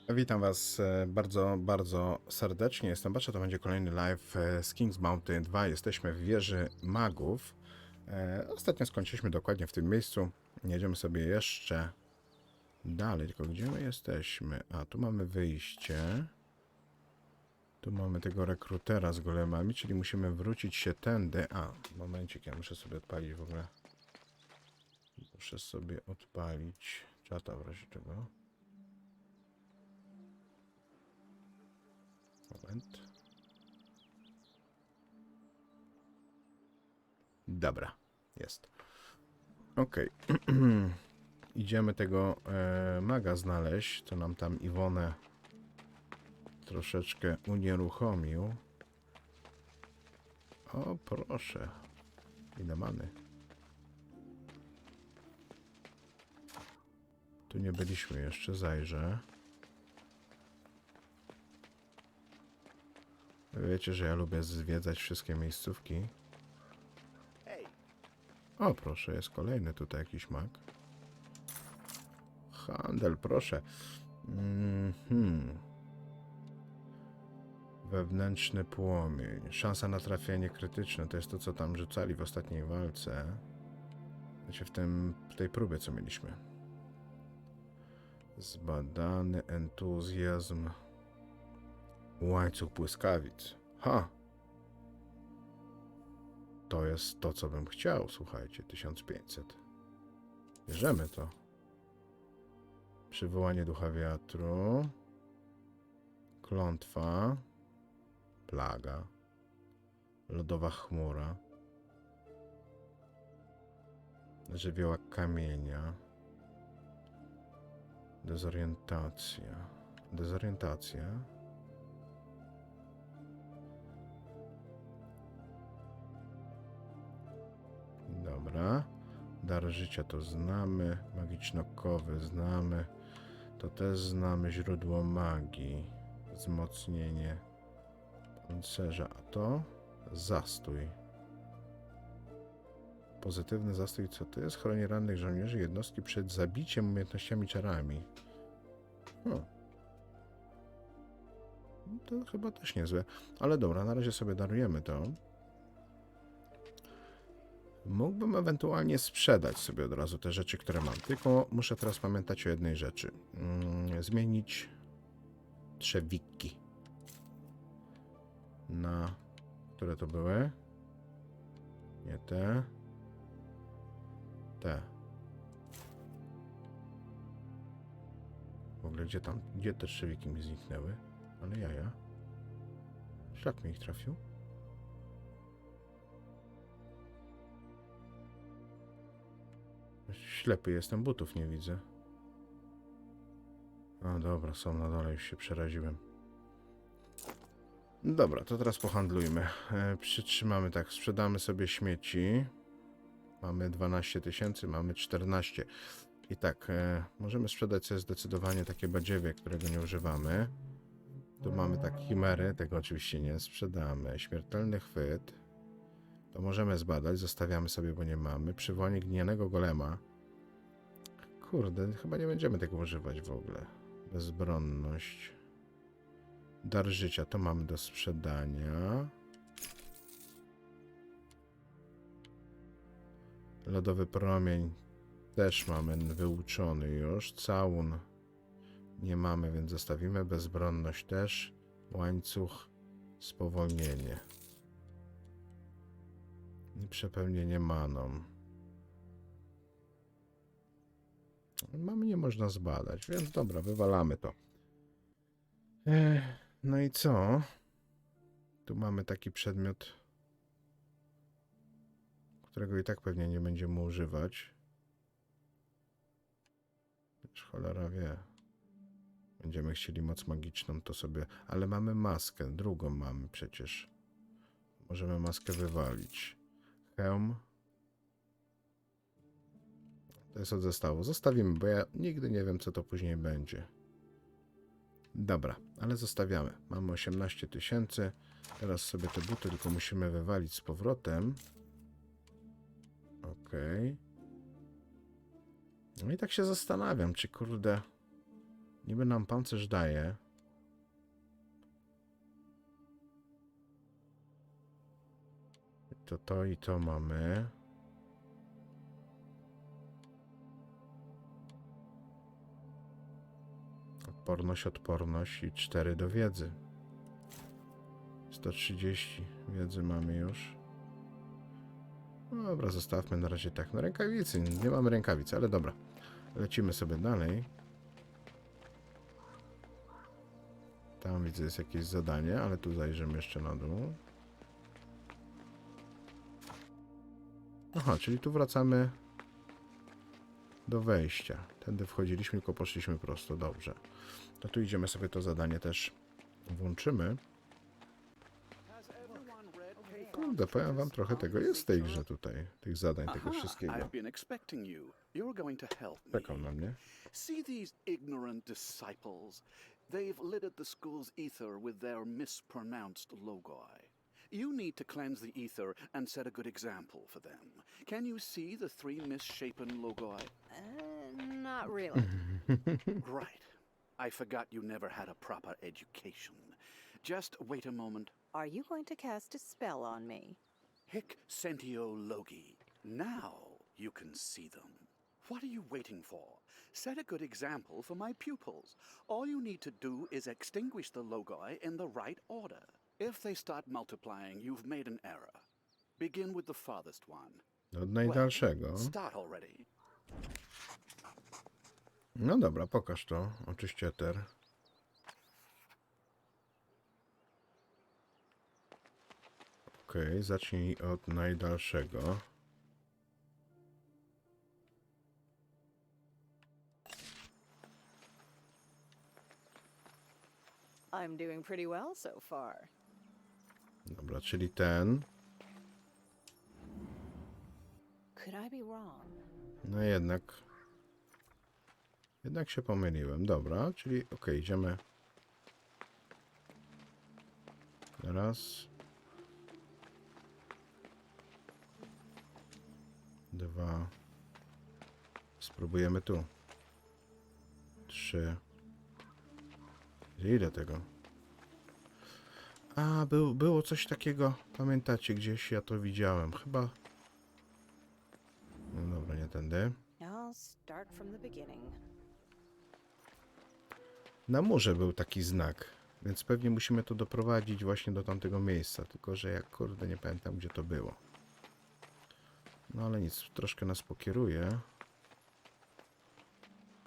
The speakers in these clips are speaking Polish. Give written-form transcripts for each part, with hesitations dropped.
Witam Was bardzo, bardzo serdecznie. Jestem Bacz, to będzie kolejny live z King's Mountain 2. Jesteśmy w wieży magów. Ostatnio skończyliśmy dokładnie w tym miejscu. Jedziemy sobie jeszcze dalej, tylko gdzie my jesteśmy? A, tu mamy wyjście. Tu mamy tego rekrutera z golemami, czyli musimy wrócić się tędy. A, momencik, ja muszę sobie odpalić w ogóle. Muszę sobie odpalić czata w razie czego. Moment. Dobra, jest. Okej. Idziemy tego maga znaleźć, co nam tam Iwonę troszeczkę unieruchomił. O, proszę. Ile mamy? Tu nie byliśmy jeszcze, zajrzę. Wiecie, że ja lubię zwiedzać wszystkie miejscówki. O, proszę, jest kolejny tutaj jakiś mag. Handel, proszę. Wewnętrzny płomień. Szansa na trafienie krytyczne. To jest to, co tam rzucali w ostatniej walce. Znaczy w tej próbie, co mieliśmy. Zbadany entuzjazm. Łańcuch błyskawic. Ha! To jest to, co bym chciał, słuchajcie. 1500. Bierzemy to. Przywołanie ducha wiatru. Klątwa. Plaga. Lodowa chmura. Żywiołak kamienia. Dezorientacja. Dezorientacja. Dobra. Dar życia to znamy. Magiczno-kowy znamy. To też znamy. Źródło magii. Wzmocnienie pancerza. A to? Zastój. Pozytywny zastój. Co to jest? Chroni rannych żołnierzy jednostki przed zabiciem umiejętnościami czarami. To chyba też niezłe. Ale dobra, na razie sobie darujemy to. Mógłbym ewentualnie sprzedać sobie od razu te rzeczy, które mam. Tylko muszę teraz pamiętać o jednej rzeczy. Zmienić trzewiki. Na... Które to były? Nie te. Te. W ogóle gdzie te trzewiki mi zniknęły? Ale jaja. Szlak mi ich trafił. Ślepy jestem, butów nie widzę. A dobra, są na dole, już się przeraziłem. Dobra, to teraz pohandlujmy. Przytrzymamy tak, sprzedamy sobie śmieci. Mamy 12 000, mamy 14. I tak, możemy sprzedać sobie zdecydowanie takie badziewie, którego nie używamy. Tu mamy tak chimery, tego oczywiście nie sprzedamy. Śmiertelny chwyt. To możemy zbadać, zostawiamy sobie, bo nie mamy. Przywołanie gnianego golema. Kurde, chyba nie będziemy tego używać w ogóle. Bezbronność. Dar życia to mamy do sprzedania. Lodowy promień też mamy wyuczony już. Całun nie mamy, więc zostawimy. Bezbronność też. Łańcuch. Spowolnienie. I przepełnienie maną. Mamy nie można zbadać, więc dobra, wywalamy to. No i co? Tu mamy taki przedmiot, którego i tak pewnie nie będziemy używać. Cholera wie. Będziemy chcieli moc magiczną, to sobie... Ale mamy maskę, drugą mamy przecież. Możemy maskę wywalić. Hełm. To jest od zestawu. Zostawimy, bo ja nigdy nie wiem, co to później będzie. Dobra, ale zostawiamy. Mamy 18 000. Teraz sobie te buty tylko musimy wywalić z powrotem. Okej. No i tak się zastanawiam, czy kurde... Niby nam pancerz daje. To i to mamy. Odporność i 4 do wiedzy. 130 wiedzy mamy już. No dobra, zostawmy na razie tak. No rękawicy, nie mamy rękawicy, ale dobra. Lecimy sobie dalej. Tam widzę jest jakieś zadanie, ale tu zajrzymy jeszcze na dół. Aha, czyli tu wracamy do wejścia. Tędy wchodziliśmy, tylko poszliśmy prosto. Dobrze. To tu idziemy sobie to zadanie też włączymy. Kurde, powiem wam, trochę tego jest w tej grze tutaj. Tych zadań, tego wszystkiego. Czekał na mnie. See these ignorant disciples? They've littered the school's ether with their mispronounced logi. You need to cleanse the ether and set a good example for them. Can you see the 3 misshapen logi? Not really. Right. I forgot you never had a proper education. Just wait a moment. Are you going to cast a spell on me? Hic sentio logi. Now you can see them. What are you waiting for? Set a good example for my pupils. All you need to do is extinguish the logi in the right order. If they start multiplying, you've made an error. Begin with the farthest one. Od najdalszego. Well, start already. No dobra, pokaż to. Oczywiście eter. Okej, zacznij od najdalszego. I'm doing pretty well so far. Dobra, czyli ten. Could I be wrong? No jednak się pomyliłem. Dobra, czyli okej, idziemy. Raz. 2. Spróbujemy tu. 3. Ile tego? A, było coś takiego. Pamiętacie, gdzieś ja to widziałem. Chyba. No dobra, nie tędy. I'll start from the beginning. Na murze był taki znak, więc pewnie musimy to doprowadzić właśnie do tamtego miejsca. Tylko że jak kurde nie pamiętam, gdzie to było. No ale nic, troszkę nas pokieruje.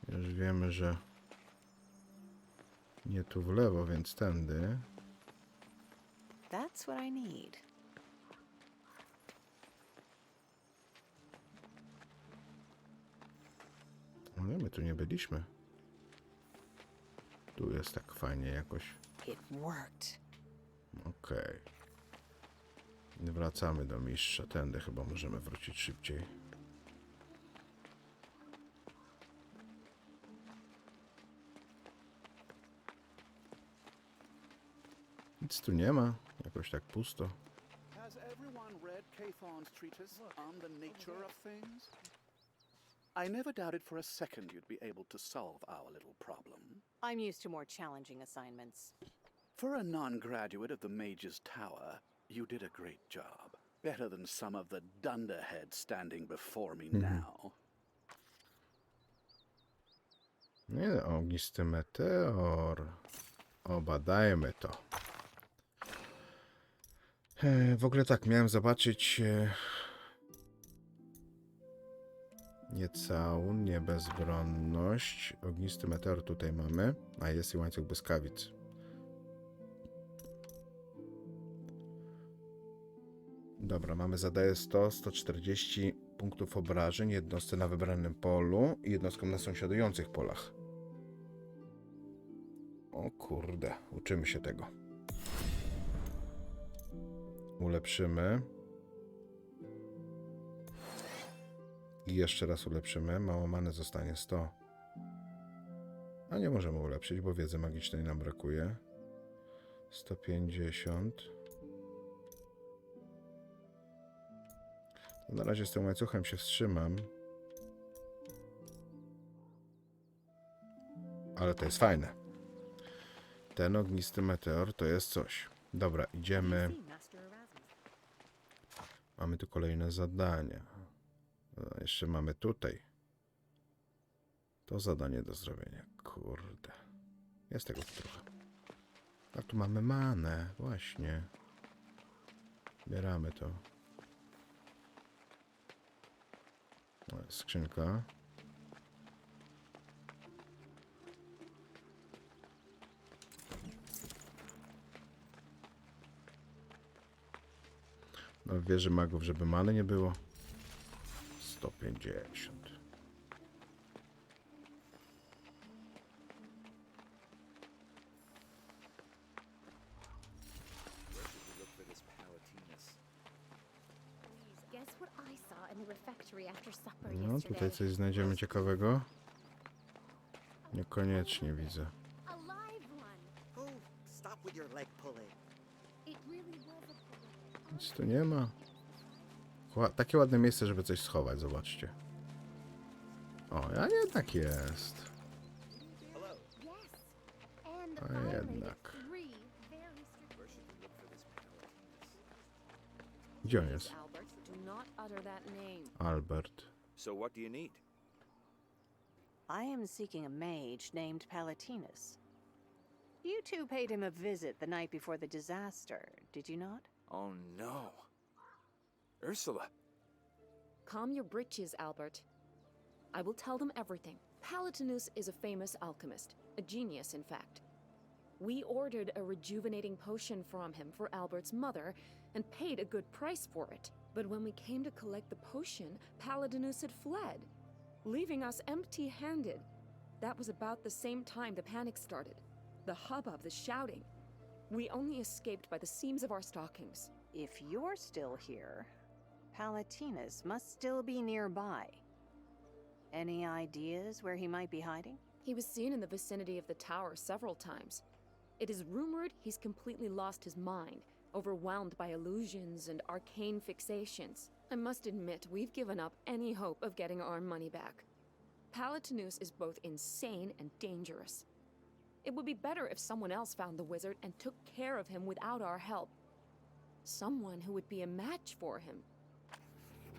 Już wiemy, że nie tu w lewo, więc tędy. That's what I need. Ale my tu nie byliśmy. Tu jest tak fajnie jakoś. It worked. Okej. Wracamy do mistrza. Tędy chyba możemy wrócić szybciej. Nic tu nie ma. Jakoś tak pusto. Has everyone read Cathon's treatise on the nature of things? I never doubted for a second you'd be able to solve our little problem. I'm used to more challenging assignments. For a non-graduate of the Mage's Tower, you did a great job. Better than some of the dunderheads standing before me now. Nie, ognisty meteor. Obadajmy to. W ogóle tak, miałem zobaczyć nie całun, nie bezbronność. Ognisty meteor tutaj mamy. A jest i łańcuch błyskawic. Dobra, mamy zadaje 140 punktów obrażeń jednostce na wybranym polu i jednostkom na sąsiadujących polach. O kurde, uczymy się tego. Ulepszymy. I jeszcze raz ulepszymy. Mało many zostanie 100. A nie możemy ulepszyć, bo wiedzy magicznej nam brakuje. 150. Na razie z tym łańcuchem się wstrzymam. ale to jest fajne. Ten ognisty meteor to jest coś. Dobra, idziemy. Mamy tu kolejne zadania. Jeszcze mamy tutaj to zadanie do zrobienia. Kurde. Jest tego trochę. A tu mamy manę. Właśnie. Bieramy to. O, jest skrzynka. No, w wieży magów, żeby many nie było. 150. Guess what I saw in the refectory after supper No, yesterday? tutaj coś znajdziemy ciekawego. Niekoniecznie widzę. A live one. Oh, stop with your leg pulling. It really was a bullet. Nic tu nie ma. Takie ładne miejsce, żeby coś schować, zobaczcie. O, a jednak jest. Yes. And A violated jednak. 3 very strict. Gdzie on jest? Albert, do not utter that name. Albert. So what do you need? I am seeking a mage named Palatinus. You two paid him a visit the night before the disaster, did you not? Oh no. Ursula. Calm your britches, Albert. I will tell them everything. Palatinus is a famous alchemist, a genius, in fact. We ordered a rejuvenating potion from him for Albert's mother and paid a good price for it. But when we came to collect the potion, Palatinus had fled, leaving us empty-handed. That was about the same time the panic started. The hubbub, the shouting. We only escaped by the seams of our stockings. If you're still here, Palatinus must still be nearby. Any ideas where he might be hiding? He was seen in the vicinity of the tower several times. It is rumored he's completely lost his mind, overwhelmed by illusions and arcane fixations. I must admit, we've given up any hope of getting our money back. Palatinus is both insane and dangerous. It would be better if someone else found the wizard and took care of him without our help. Someone who would be a match for him.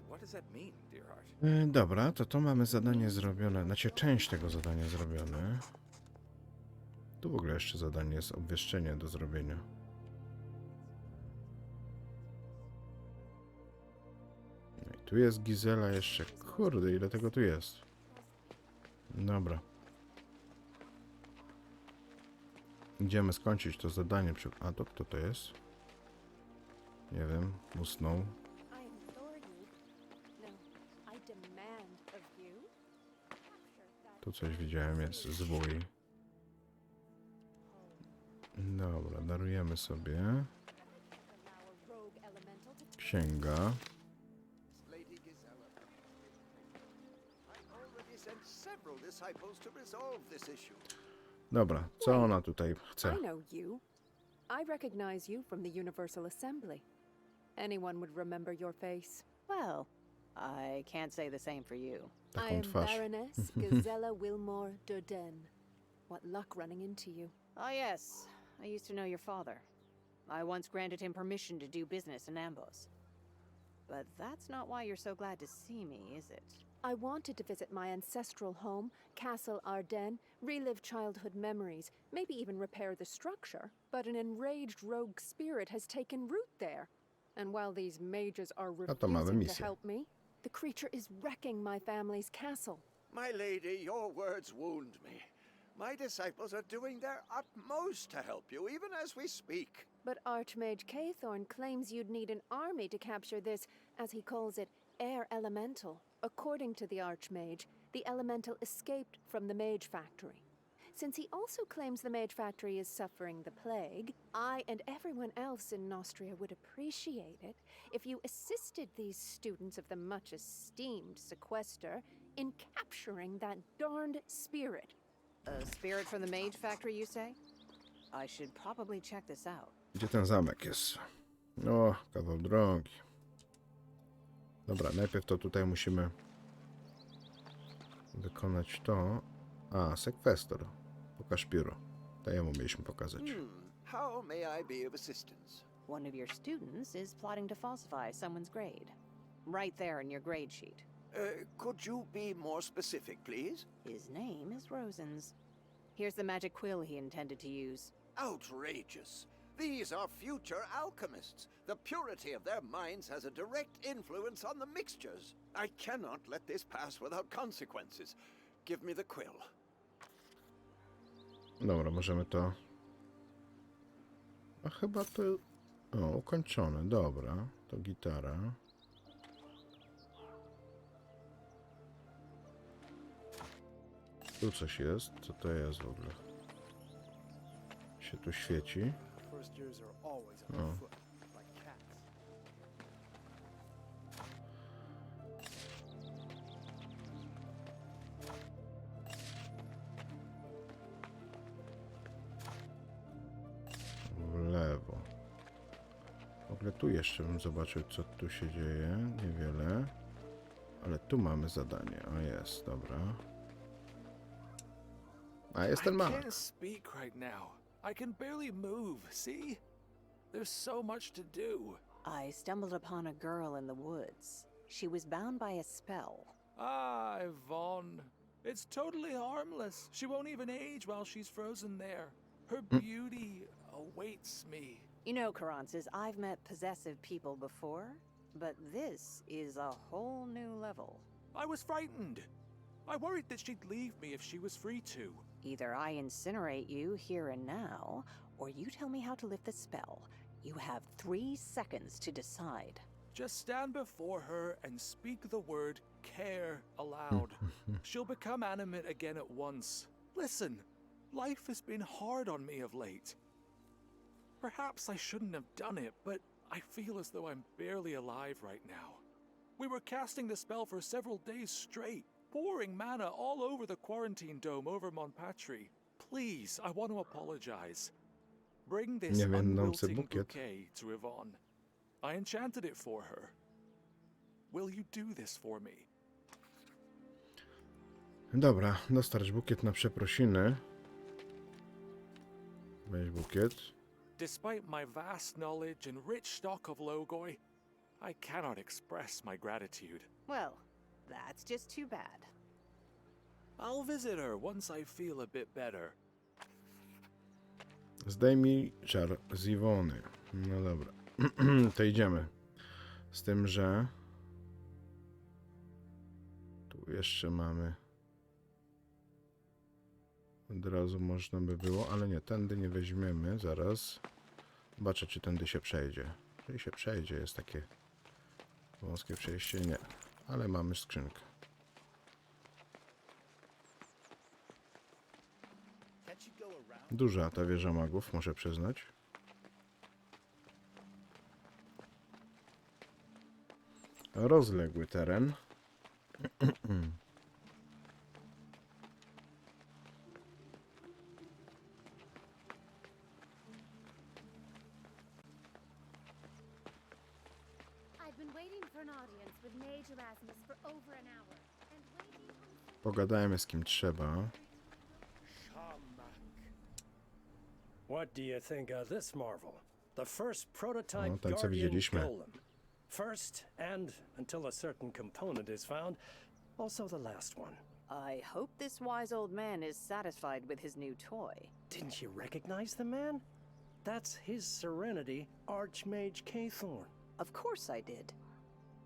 What does that mean, dear heart? Dobra, to mamy zadanie zrobione. Znaczy, część tego zadania zrobione. Tu w ogóle jeszcze zadanie jest obwieszczenie do zrobienia. No i tu jest Gizela jeszcze. Kurde, ile tego tu jest. Dobra. Idziemy skończyć to zadanie. A to kto to jest? Nie wiem, usnął. I implore you. No, I demand of you. Tu coś widziałem, jest zwój. Dobra, darujemy sobie. Księga. Lady Gisela. I already sent several disciples to resolve this issue. Dobra, co ona tutaj chce? I know you. I recognize you from the Universal Assembly. Anyone would remember your face. Well, I can't say the same for you. I Taką am twarz. Baroness Gazella Wilmore Durden. What luck running into you. Oh, yes. I used to know your father. I once granted him permission to do business in Ambos. But that's not why you're so glad to see me, is it? I wanted to visit my ancestral home, Castle Ardennes, relive childhood memories, maybe even repair the structure. But an enraged rogue spirit has taken root there. And while these mages are to mamy refusing to misję. help me, the creature is wrecking my family's castle. My lady, your words wound me. My disciples are doing their utmost to help you, even as we speak. But Archmage Cathorn claims you'd need an army to capture this, as he calls it, air elemental. According to the Archmage, the elemental escaped from the Mage Factory. Since he also claims the Mage Factory is suffering the plague, I and everyone else in Nostria would appreciate it if you assisted these students of the much-esteemed sequester in capturing that darned spirit. A spirit from the Mage Factory, you say? I should probably check this out. Gdzie ten zamek jest? O, kawał drogi. Dobra, najpierw to tutaj musimy wykonać to. A, sekwestor. Pokaż pióro. To jemu mieliśmy pokazać. How may I be of assistance? One of your students is plotting to falsify someone's grade. Right there in your grade sheet. Could you be more specific, please? His name is Rosen's. Here's the magic quill he intended to use. Outrageous. These are future alchemists. The purity of their minds has a direct influence on the mixtures. I cannot let this pass without consequences. Give me the quill. Dobra, możemy to... A chyba to... O, ukończone. Dobra. To gitara. Tu coś jest. Co to jest w ogóle? Się tu świeci. O. W lewo. W ogóle tu jeszcze bym zobaczył, co tu się dzieje. Niewiele. Ale tu mamy zadanie. A jest, dobra. A jest ten I Mark. can't speak right now. I can barely move, see? There's so much to do. I stumbled upon a girl in the woods. She was bound by a spell. Ah, Yvonne. It's totally harmless. She won't even age while she's frozen there. Her beauty awaits me. You know, Karantzes, I've met possessive people before, but this is a whole new level. I was frightened. I worried that she'd leave me if she was free to. Either I incinerate you here and now, or you tell me how to lift the spell. You have 3 seconds to decide. Just stand before her and speak the word care aloud. She'll become animate again at once. Listen, life has been hard on me of late. Perhaps I shouldn't have done it, but I feel as though I'm barely alive right now. We were casting the spell for several days straight, pouring mana all over the quarantine dome over Montpatry. Please, I want to apologize. Bring this Niewiennący unwilting bukiet. bouquet to Yvonne. I enchanted it for her. Will you do this for me? Dobra, dostarcz bukiet na przeprosiny. Weź bukiet. Despite my vast knowledge and rich stock of Logoi, I cannot express my gratitude. Well, that's just too bad. I'll visit her once I feel a bit better. Zdejmij czar z Iwony. No dobra. To idziemy. Z tym, że... Tu jeszcze mamy... Od razu można by było, ale nie, tędy nie weźmiemy. Zaraz. Zobaczę, czy tędy się przejdzie. Jeżeli się przejdzie, jest takie wąskie przejście, nie. Ale mamy skrzynkę. Duża ta wieża magów, muszę przyznać. Rozległy teren. I've been waiting for an audience with Mage Erasmus for over an hour. And waiting on... Pogadajmy z kim trzeba. What do you think of this marvel? The first prototype No, ten, co Guardian widzieliśmy. Golem. First, and until a certain component is found, also the last one. I hope this wise old man is satisfied with his new toy. Didn't you recognize the man? That's His Serenity, Archmage Kaythorn. Of course I did.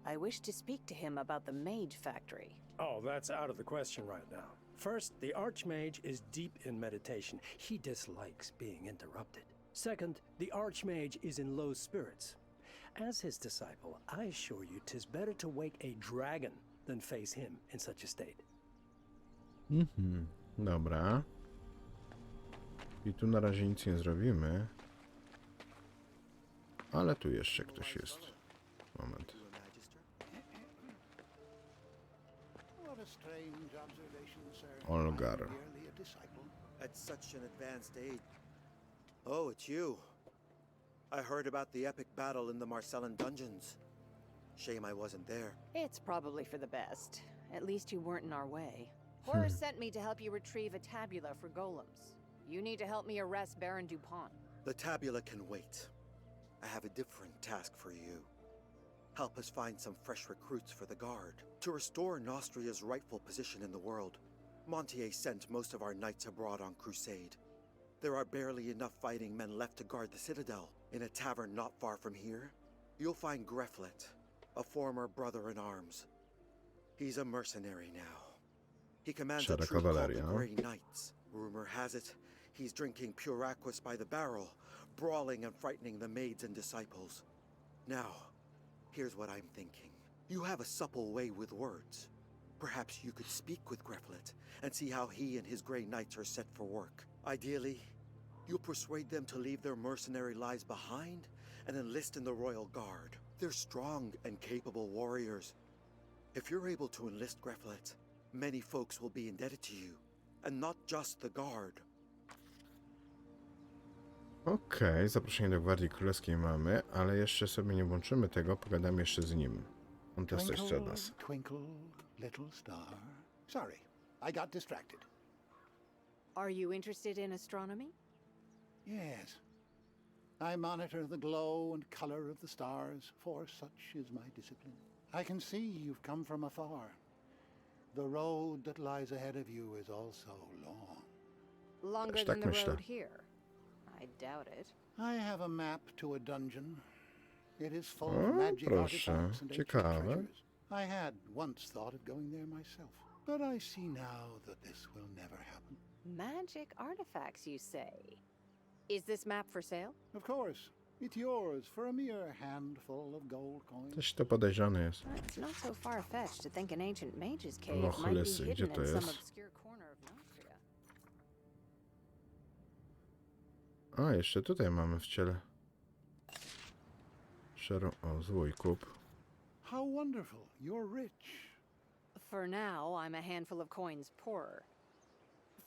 I wish to speak to him about the Mage Factory. Oh, that's out of the question right now. First, the Archmage is deep in meditation. He dislikes being interrupted. Second, the Archmage is in low spirits. As his disciple, I assure you 'tis better to wake a dragon than face him in such a state. Dobra. I tu na razie nic nie zrobimy. Ale tu jeszcze ktoś jest. Moment. What a strange observation, sir. Olgar. I'm merely a disciple. At such an advanced age. Oh, it's you. I heard about the epic battle in the Marcellan dungeons. Shame I wasn't there. It's probably for the best. At least you weren't in our way. Horror sent me to help you retrieve a tabula for golems. You need to help me arrest Baron Dupont. The tabula can wait. I have a different task for you. Help us find some fresh recruits for the Guard. To restore Nostria's rightful position in the world, Montier sent most of our knights abroad on crusade. There are barely enough fighting men left to guard the citadel. In a tavern not far from here, you'll find Greflet, a former brother-in-arms. He's a mercenary now. He commands a Szara troop called the kawaleria. Grey Knights. Rumor has it, he's drinking pure aquas by the barrel, brawling and frightening the maids and disciples. Now, here's what I'm thinking. You have a supple way with words. Perhaps you could speak with Greflet and see how he and his Grey Knights are set for work. Ideally, you'll persuade them to leave their mercenary lives behind and enlist in the Royal Guard. They're strong and capable warriors. If you're able to enlist Greflet, many folks will be indebted to you, and not just the Guard. Okej, zaproszenie do Gwardii Królewskiej mamy, ale jeszcze sobie nie włączymy tego, pogadamy jeszcze z nim. On też coś chce od nas. Twinkle, little star. Sorry, I got distracted. Are you interested in astronomy? Yes. I monitor the glow and color of the stars, for such is my discipline. I can see you've come from afar. The road that lies ahead of you is also long. Longer Też than tak the myślę. road here. I doubt it. I have a map to a dungeon. It is full O, of magic proszę, artifacts and ancient ciekawe. treasures. I had once thought of going there myself, but I see now that this will never happen. Magic artifacts, you say? Is this map for sale? Of course, it's yours for a mere handful of gold coins. Coś to podejrzane jest. It's not so far-fetched to think an ancient mage's cave Loch might be Lysy, gdzie hidden to in some jest? obscure corner of Nostria. A, jeszcze tutaj mamy w ciele. O, zwój kup. How wonderful, you're rich. For now, I'm a handful of coins poorer.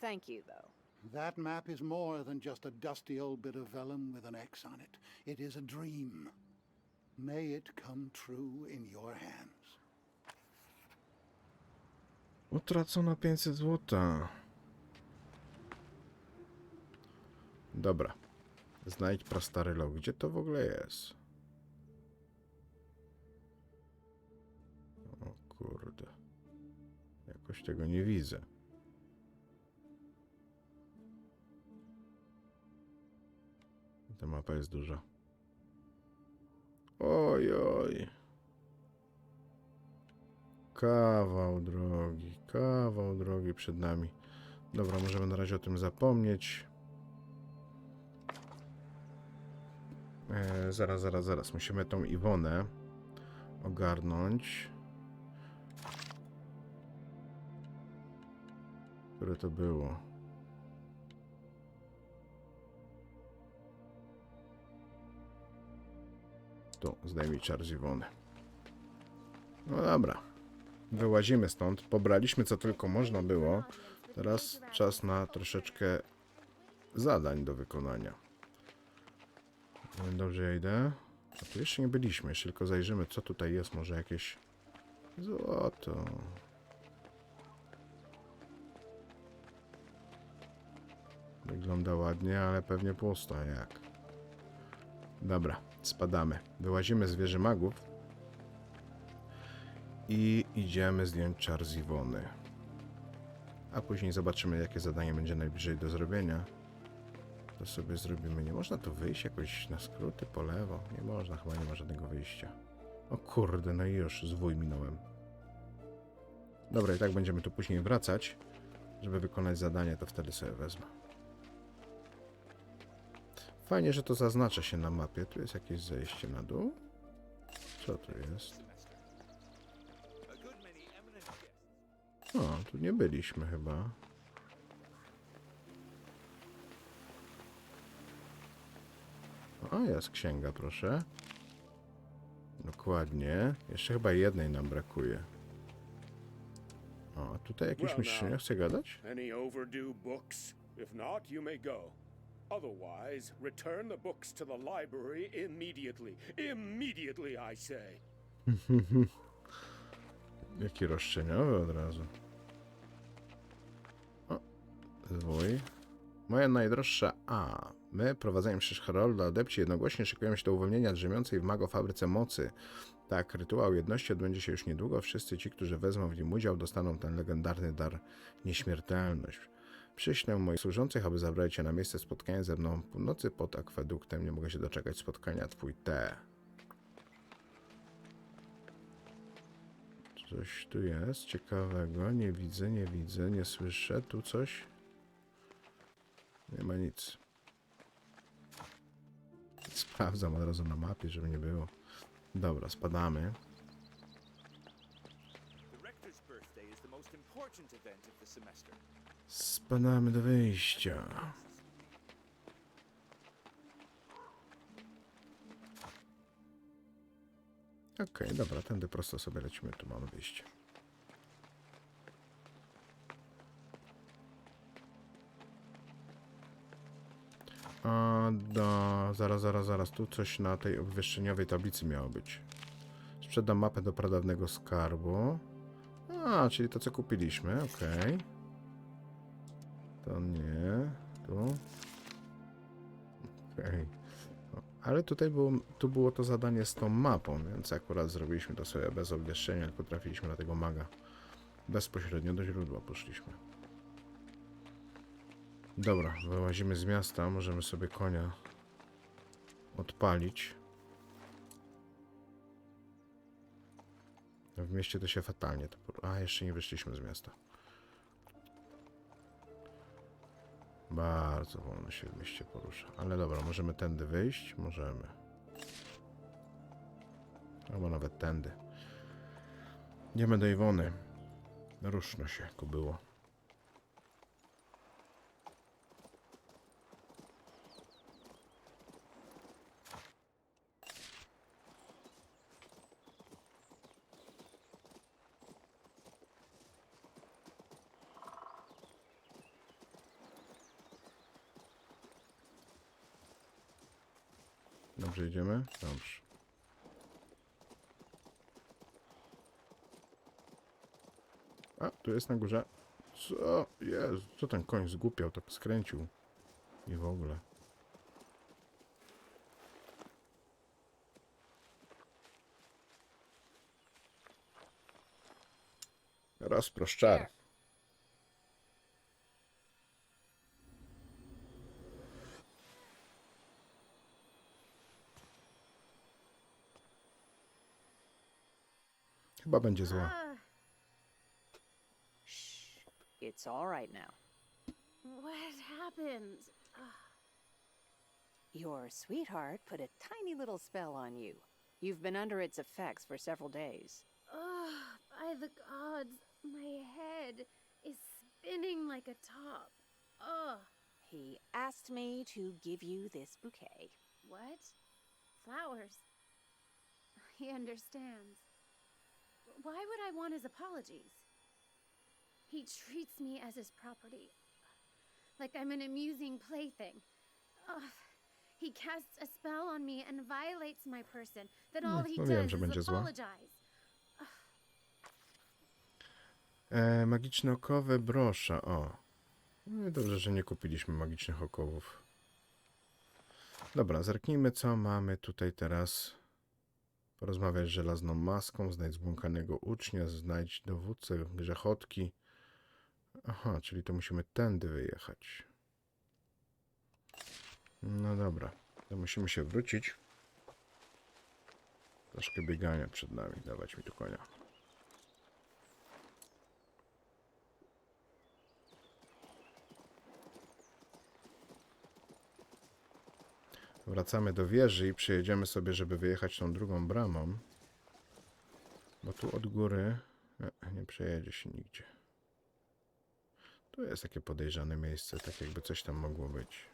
Thank you, though. That map is more than just a dusty old bit of vellum with an X on it. It is a dream. May it come true in your hands. Utracono 500 złota. Dobra. Znajdź prastary log. Gdzie to w ogóle jest? O kurde. Jakoś tego nie widzę. Ta mapa jest duża. Oj, oj. Kawał drogi przed nami. Dobra, możemy na razie o tym zapomnieć. Zaraz. Musimy tą Iwonę ogarnąć. Które to było? Tu, zdejmij czar z Iwony. No dobra. Wyłazimy stąd. Pobraliśmy co tylko można było. Teraz czas na troszeczkę zadań do wykonania. Dobrze, ja idę. A tu jeszcze nie byliśmy. Jeszcze tylko zajrzymy, co tutaj jest. Może jakieś złoto. Wygląda ładnie, ale pewnie pusto. Jak? Dobra, spadamy. Wyłazimy z wieży magów. I idziemy zdjąć czar z Iwony. A później zobaczymy, jakie zadanie będzie najbliżej do zrobienia. To sobie zrobimy. Nie można tu wyjść jakoś na skróty po lewo? Nie można, chyba nie ma żadnego wyjścia. O kurde, no i już zwój minąłem. Dobra, i tak będziemy tu później wracać. Żeby wykonać zadanie, to wtedy sobie wezmę. Fajnie, że to zaznacza się na mapie. Tu jest jakieś zejście na dół. Co tu jest? O, tu nie byliśmy chyba. O, jest księga, proszę. Dokładnie. Jeszcze chyba jednej nam brakuje. O, a tutaj jakiś mistrzynia chce gadać? Any overdue books? If not, you may go. Otherwise, return the books to the library immediately. Immediately, I say. Jaki roszczeniowy od razu. O, zwój. Moja najdroższa A. My, prowadzeni przez Herolda, adepci jednogłośnie szykujemy się do uwolnienia drzemiącej w magofabryce mocy. Tak, rytuał jedności odbędzie się już niedługo. Wszyscy ci, którzy wezmą w nim udział, dostaną ten legendarny dar nieśmiertelność. Przyślę moich służących, aby zabrali cię na miejsce spotkania ze mną północy pod akweduktem. Nie mogę się doczekać spotkania. Twój T. Coś tu jest ciekawego. Nie widzę, nie słyszę. Tu coś? Nie ma nic. Sprawdzam od razu na mapie, żeby nie było. Dobra, spadamy. Spadamy do wyjścia. Okej, dobra, tędy prosto sobie lecimy, tu mamy wyjście. Zaraz, tu coś na tej obwieszczeniowej tablicy miało być. Sprzedam mapę do pradawnego skarbu. A, czyli to co kupiliśmy, okej. To nie, tu. Okej. Ale tutaj było to zadanie z tą mapą, więc akurat zrobiliśmy to sobie bez obwieszczenia, tylko trafiliśmy na tego maga. Bezpośrednio do źródła poszliśmy. Dobra, wyłazimy z miasta, możemy sobie konia odpalić. W mieście to się fatalnie to A, jeszcze nie wyszliśmy z miasta. Bardzo wolno się w mieście porusza. Ale dobra, możemy tędy wyjść? Możemy. Albo nawet tędy. Idziemy do Iwony. Ruszno się, było. Dobrze idziemy? Dobrze. A, tu jest na górze. Co? Jezu, co ten koń zgłupiał, tak skręcił. I w ogóle. Rozproszczar. Chyba będzie zła. Shh. It's all right now. What happened? Your sweetheart put a tiny little spell on you. You've been under its effects for several days. By the gods, my head is spinning like a top. He asked me to give you this bouquet. What? Flowers. He understands. Why would I want his apologies? He treats me as his property. Like I'm an amusing plaything. He casts a spell on me and violates my person. Then all he does is apologize. Magiczne okowy brosza, o. No i dobrze, że nie kupiliśmy magicznych okowów. Dobra, zerknijmy co mamy tutaj teraz. Porozmawiać z żelazną maską, znajdź zbłąkanego ucznia, znajdź dowódcę grzechotki. Aha, czyli to musimy tędy wyjechać. No dobra, to musimy się wrócić. Troszkę biegania przed nami, dawać mi tu konia. Wracamy do wieży i przyjedziemy sobie, żeby wyjechać tą drugą bramą. Bo tu od góry nie przejedzie się nigdzie. Tu jest takie podejrzane miejsce, tak jakby coś tam mogło być.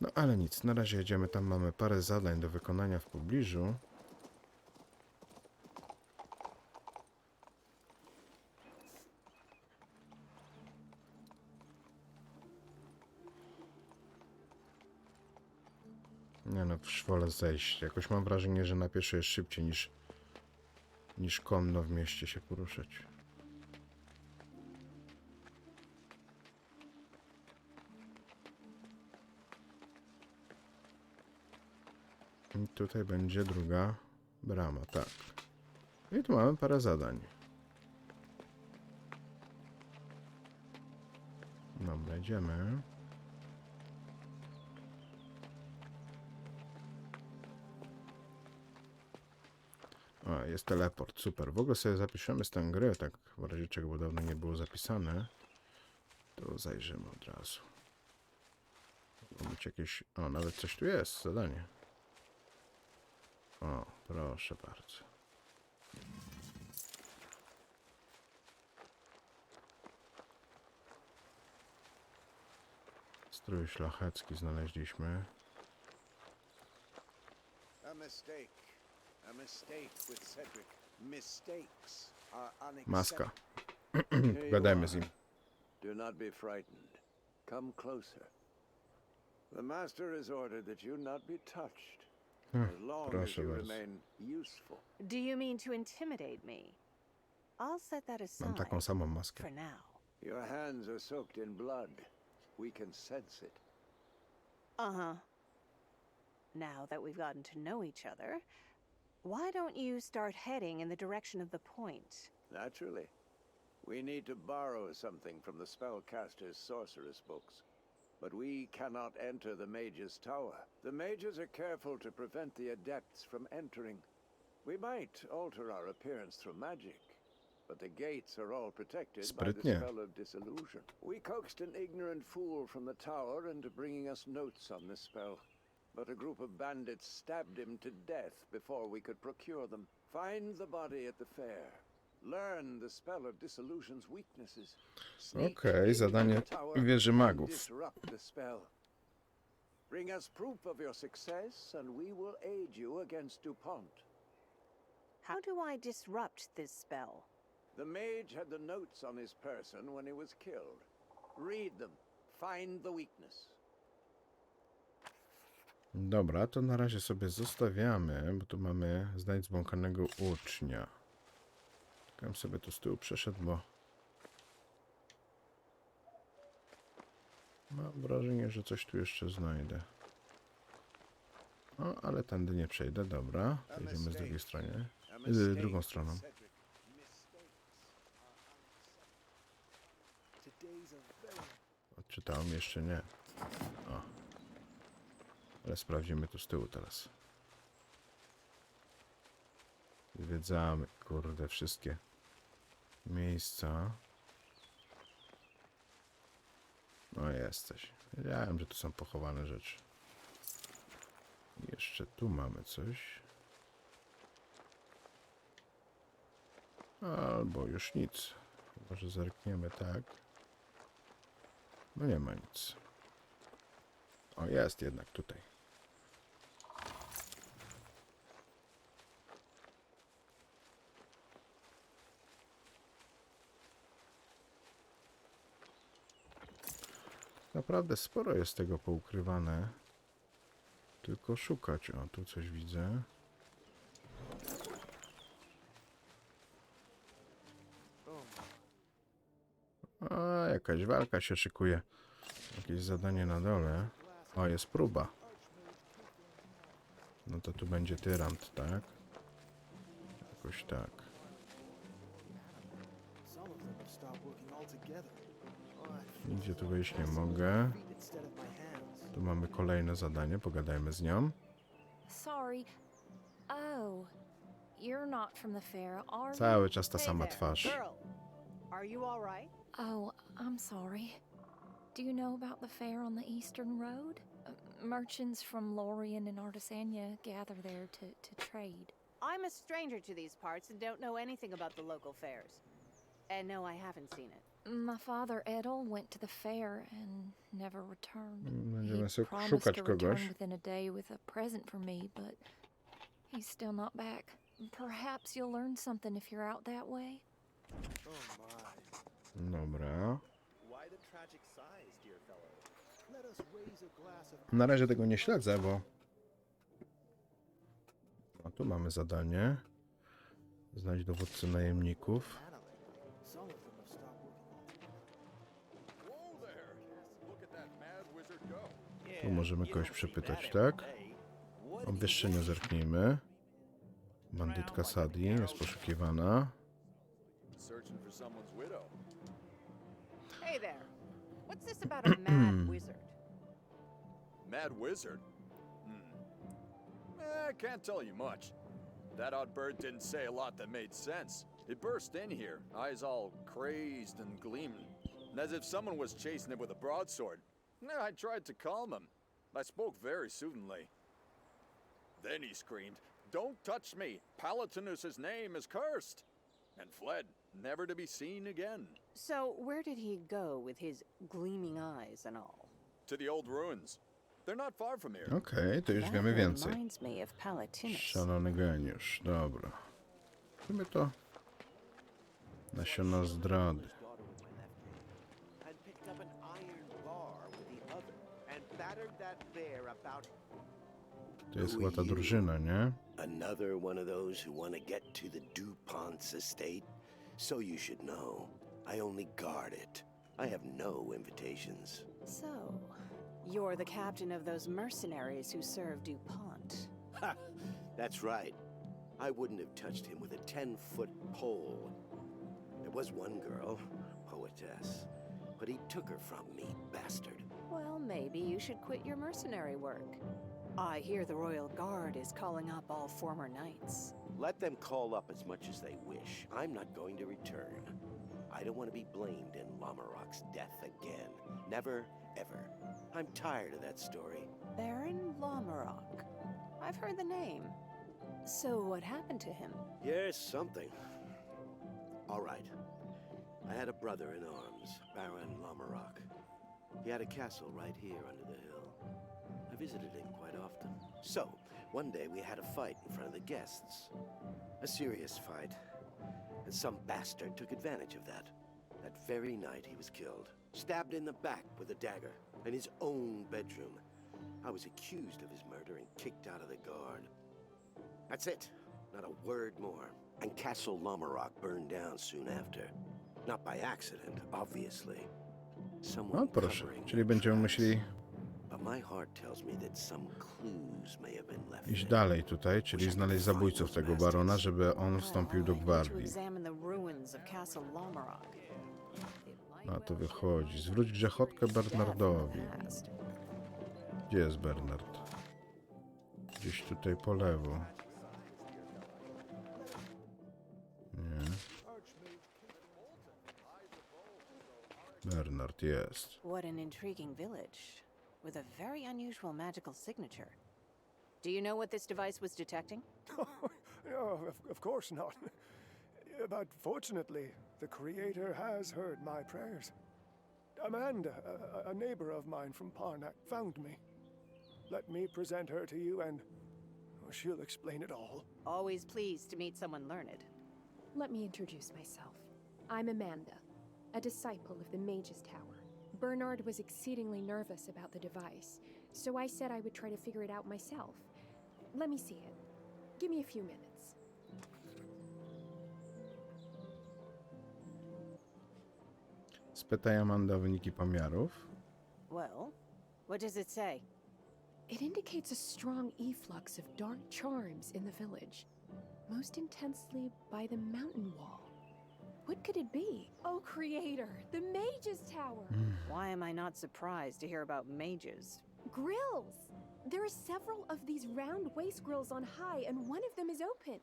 No ale nic, na razie jedziemy, tam mamy parę zadań do wykonania w pobliżu. Nie no, wolę zejść. Jakoś mam wrażenie, że na pieszo jest szybciej niż niż konno w mieście się poruszać. I tutaj będzie druga brama, tak. I tu mamy parę zadań. Dobra, idziemy. A, jest teleport, super. W ogóle sobie zapiszemy z tę gry, tak w razie czego, bo dawno nie było zapisane. To zajrzymy od razu. Mogą być jakieś... O, nawet coś tu jest, zadanie. O, proszę bardzo. Strój szlachecki znaleźliśmy. A mistake. A mistake with Cedric. Mistakes are Maska. unacceptable. Gadajmy z nim. Do not be frightened. Come closer. The master has ordered that you not be touched. As long as proszę you bardzo. remain useful. Do you mean to intimidate me? I'll set that Mam aside taką samą maskę. for now. Your hands are soaked in blood. We can sense it. Uh-huh. Now that we've gotten to know each other, why don't you start heading in the direction of the point? Naturally. We need to borrow something from the spellcaster's sorceress books. But we cannot enter the mage's tower. The mages are careful to prevent the adepts from entering. We might alter our appearance through magic, but the gates are all protected by the Sprytnie. spell of disillusion. We coaxed an ignorant fool from the tower into bringing us notes on this spell. But a group of bandits stabbed him to death before we could procure them. Find the body at the fair. Learn the spell of disillusion's weaknesses. Sneak Okej, into zadanie the tower wieży and magów. disrupt the spell. Bring us proof of your success, and we will aid you against DuPont. How do I disrupt this spell? The mage had the notes on his person when he was killed. Read them. Find the weakness. Dobra, to na razie sobie zostawiamy, bo tu mamy znajdź zbłąkanego ucznia. Ja bym sobie tu z tyłu przeszedł, bo mam wrażenie, że coś tu jeszcze znajdę. O, ale tędy nie przejdę, dobra. To idziemy z drugiej strony. Drugą stroną. Odczytałem jeszcze nie. O. Ale sprawdzimy tu z tyłu teraz. Zwiedzamy, kurde, wszystkie miejsca. No jesteś. Wiedziałem, że tu są pochowane rzeczy. Jeszcze tu mamy coś. Albo już nic. Chyba że zerkniemy tak. No nie ma nic. O, jest jednak tutaj. Naprawdę sporo jest tego poukrywane. Tylko szukać. O, tu coś widzę. A, jakaś walka się szykuje. Jakieś zadanie na dole. O, jest próba. No to tu będzie tyrant, tak? Jakoś tak. Nigdzie tu wejść nie mogę. Tu mamy kolejne zadanie, pogadajmy z nią. Sorry. Oh, you're not from the fair, are you? Cały czas ta Hey sama there, twarz. girl. Are you all right? Oh, I'm sorry. Do you know about the fair on the Eastern Road? Merchants from Lorien and Artisania gather there to trade. I'm a stranger to these parts and don't know anything about the local fairs. And no, I haven't seen it. My father Edel went to the fair and never returned. Będziemy He promised szukać to return kogoś. within a day with a present for me, but he's still not back. Perhaps you'll learn something if you're out that way. Dobra. Na razie tego nie śledzę, bo... No, tu mamy zadanie. Znajdź dowódcę najemników. Tu możemy kogoś przepytać, tak? Obwieszczenie zerknijmy. Bandytka Sadie jest poszukiwana. Hey there. What's this about a mad wizard? Mad wizard? I can't tell you much. That odd bird didn't say a lot that made sense. It burst in here, eyes all crazed and gleaming, as if someone was chasing it with a broadsword. I tried to calm him. I spoke very soothingly. Then he screamed, "Don't touch me! Palatinus's name is cursed!" And fled, never to be seen again. So, where did he go with his gleaming eyes and all? To the old ruins. They're not far from here. Okej, to już That wiemy więcej. reminds me of Palatinus. Szalony geniusz, dobra. Zróbmy to. Nasiona zdrady. And picked up an iron bar with the other and battered that bear about. To jest chyba ta drużyna, nie? Another one of those who want to get to the DuPont's estate? So you should know. I only guard it. I have no invitations. So, you're the captain of those mercenaries who serve DuPont. Ha! That's right. I wouldn't have touched him with a 10-foot pole. There was one girl, poetess, but he took her from me, bastard. Well, maybe you should quit your mercenary work. I hear the Royal Guard is calling up all former knights. Let them call up as much as they wish. I'm not going to return. I don't want to be blamed in Lamarok's death again. Never, ever. I'm tired of that story. Baron Lamarok. I've heard the name. So what happened to him? Yes, something. All right. I had a brother in arms, Baron Lamarok. He had a castle right here under the hill. I visited him quite often. So, one day we had a fight in front of the guests. A serious fight. And some bastard took advantage of that. That very night he was killed. Stabbed in the back with a dagger. In his own bedroom. I was accused of his murder and kicked out of the guard. That's it. Not a word more. And Castle Lamarok burned down soon after. Not by accident, obviously. Someone No proszę, covering czyli their będziemy tracks. musieli But my heart tells me that some clues may have been left iść there. dalej tutaj, czyli znaleźć zabójców tego barona, żeby on wstąpił do I need to gwardii. examine the ruins of Castle Lamarok. A to wychodzi. Zwróć grzechotkę Bernardowi. Gdzie jest Bernard? Gdzieś tutaj po lewo. Nie. Bernard jest. What an intriguing village, with a very unusual magical signature. Do you know what this device was detecting? No, of course not. But fortunately, the Creator has heard my prayers. Amanda, a neighbor of mine from Parnak, found me. Let me present her to you and she'll explain it all. Always pleased to meet someone learned. Let me introduce myself. I'm Amanda, a disciple of the Mage's Tower. Bernard was exceedingly nervous about the device, so I said I would try to figure it out myself. Let me see it. Give me a few minutes. Spytaj Amanda o wyniki pomiarów. Well, what does it say? It indicates a strong efflux of dark charms in the village, most intensely by the mountain wall. What could it be? Oh, Creator, the Mage's Tower! Why am I not surprised to hear about mages? Grills! There are several of these round waste grills on high, and one of them is open.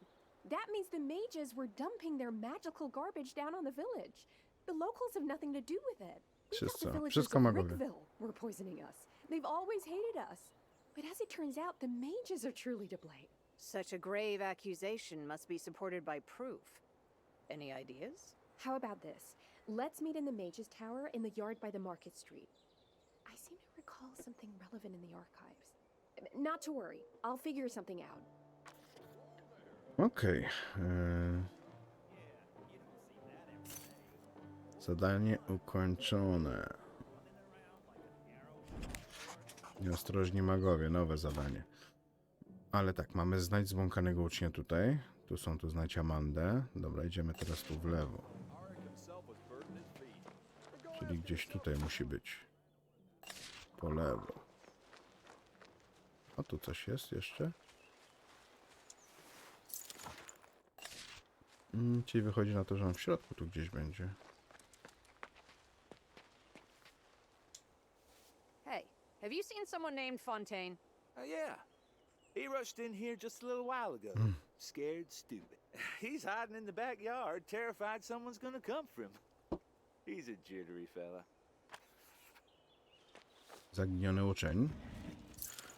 That means the mages were dumping their magical garbage down on the village. The locals have nothing to do with it. We thought the villagers Wszystko of magowie. Rickville were poisoning us. They've always hated us. But as it turns out, the mages are truly to blame. Such a grave accusation must be supported by proof. Any ideas? How about this? Let's meet in the Mage's Tower in the yard by the Market Street. I seem to recall something relevant in the archives. Not to worry. I'll figure something out. Okej. Zadanie ukończone. Nieostrożni magowie, nowe zadanie. Ale tak, mamy znajdź zbłąkanego ucznia tutaj. Tu są, tu znajdź Amandę. Dobra, idziemy teraz tu w lewo. Czyli gdzieś tutaj musi być. Po lewo. A tu coś jest jeszcze? Czyli wychodzi na to, że on w środku tu gdzieś będzie. Hey, have you seen someone named Fontaine? Yeah. He rushed in here just a little while ago. Scared stupid. He's hiding in the backyard, terrified someone's gonna come for him. He's a jittery fella. Zaginiony uczeń.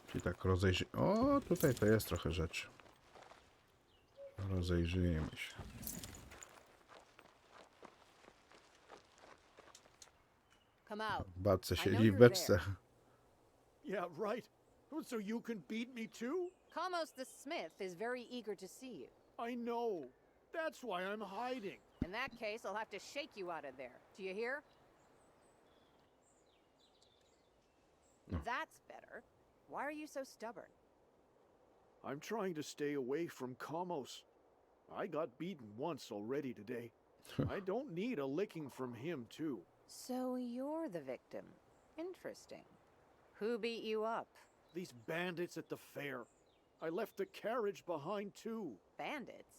Czyli tak rozejrzyj... O, tutaj to jest trochę rzeczy. Rozejrzyjmy się. Come out. W Bacce I know siedzi w you're beczce. Yeah, right. So you can beat me too? Kamos the Smith is very eager to see you. I know. That's why I'm hiding. In that case, I'll have to shake you out of there. Do you hear? No. That's better. Why are you so stubborn? I'm trying to stay away from Kamos. I got beaten once already today. I don't need a licking from him, too. So you're the victim. Interesting. Who beat you up? These bandits at the fair. I left the carriage behind, too. Bandits?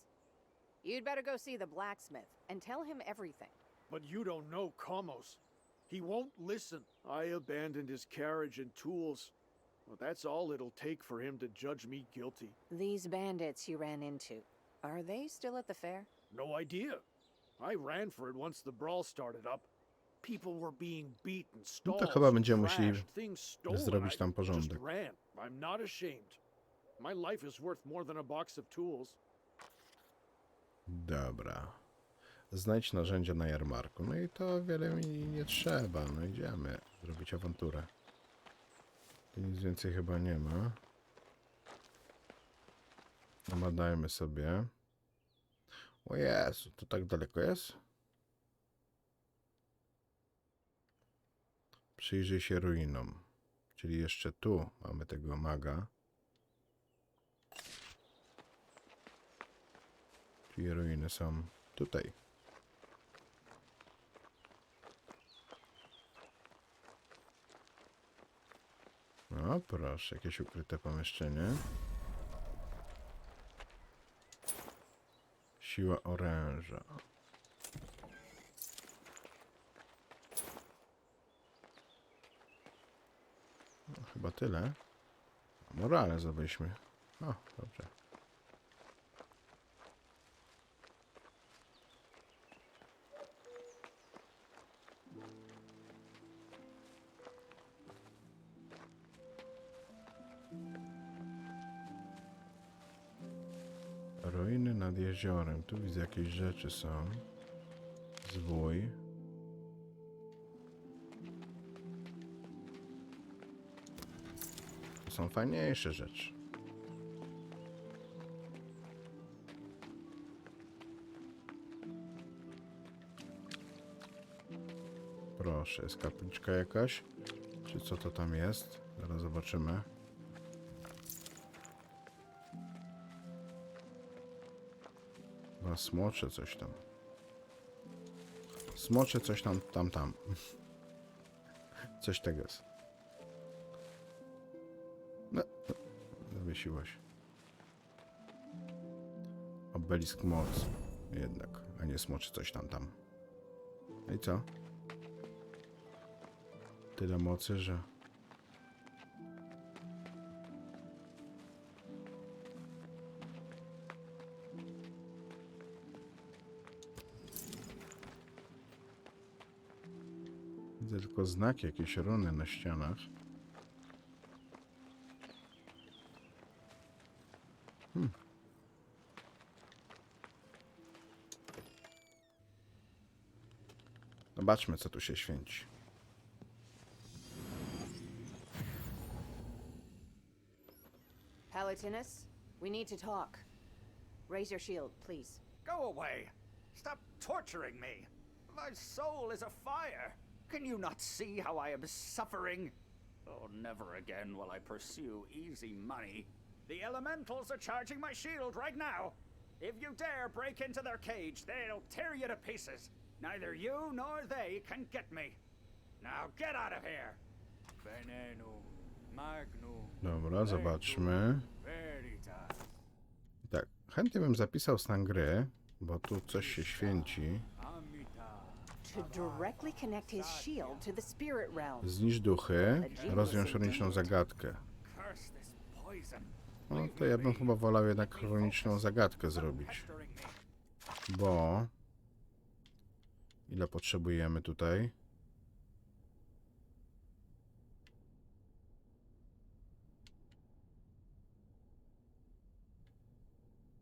You'd better go see the blacksmith and tell him everything. But you don't know Kamos. He won't listen. I abandoned his carriage and tools. Well, that's all it'll take for him to judge me guilty. These bandits you ran into, are they still at the fair? No idea. I ran for it once the brawl started up. People were being beaten, No stalls, to chyba będziemy musieli trashed, things stolen. zrobić tam I just porządek. ran. I'm not ashamed. My life is worth more than a box of tools. Dobra. Znajdź narzędzia na jarmarku. No i to wiele mi nie trzeba. No idziemy zrobić awanturę. Tu nic więcej chyba nie ma. Namadajmy sobie. O Jezu, to tak daleko jest? Przyjrzyj się ruinom. Czyli jeszcze tu mamy tego maga. Czyli ruiny są tutaj. No proszę, jakieś ukryte pomieszczenie. Siła oręża. No, chyba tyle. Morale zobaczmy. O, dobrze. Ruiny nad jeziorem. Tu widzę jakieś rzeczy są. Zwój. To są fajniejsze rzeczy. Proszę, jest kapliczka jakaś? Czy co to tam jest? Zaraz zobaczymy. Chyba smocze coś tam. Smocze coś tam. Coś tego jest. No, zawiesiłaś. Obelisk mocy. Jednak, a nie smoczy coś tam. No i co? Tyle mocy, że... Widzę tylko znaki, jakieś runy na ścianach. Zobaczmy, co tu się święci. Palatinus, we need to talk. Raise your shield, please. Go away. Stop torturing me. My soul is afire. Can you not see how I am suffering? Oh, never again will I pursue easy money. The elementals are charging my shield right now. If you dare break into their cage, they'll tear you to pieces. Neither you nor they can get me. Now get out of here. Venenu, magnum. Dobra, zobaczmy. Tak, chętnie bym zapisał stan gry, bo tu coś się święci. To directly connect his shield to the spirit realm. Zniszcz duchy, rozwiąż chroniczną zagadkę. No to ja bym chyba wolał jednak chroniczną zagadkę zrobić. Bo... Ile potrzebujemy tutaj?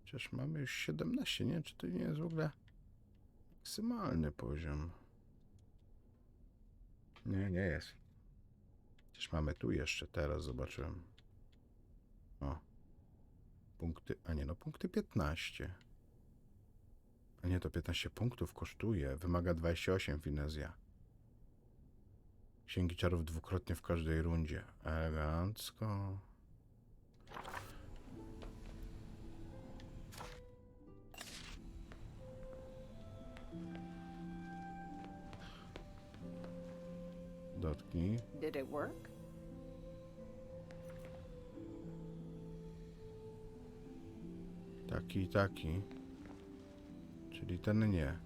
Przecież mamy już 17, nie? Czy to nie jest w ogóle maksymalny poziom? Nie, nie jest. Przecież mamy tu jeszcze, teraz zobaczyłem. O. Punkty, a nie, no punkty 15. A nie, to 15 punktów kosztuje. Wymaga 28 finezja. Księgi czarów dwukrotnie w każdej rundzie. Elegancko. Dotknij. Did it work? Taki i taki. Czyli ten nie.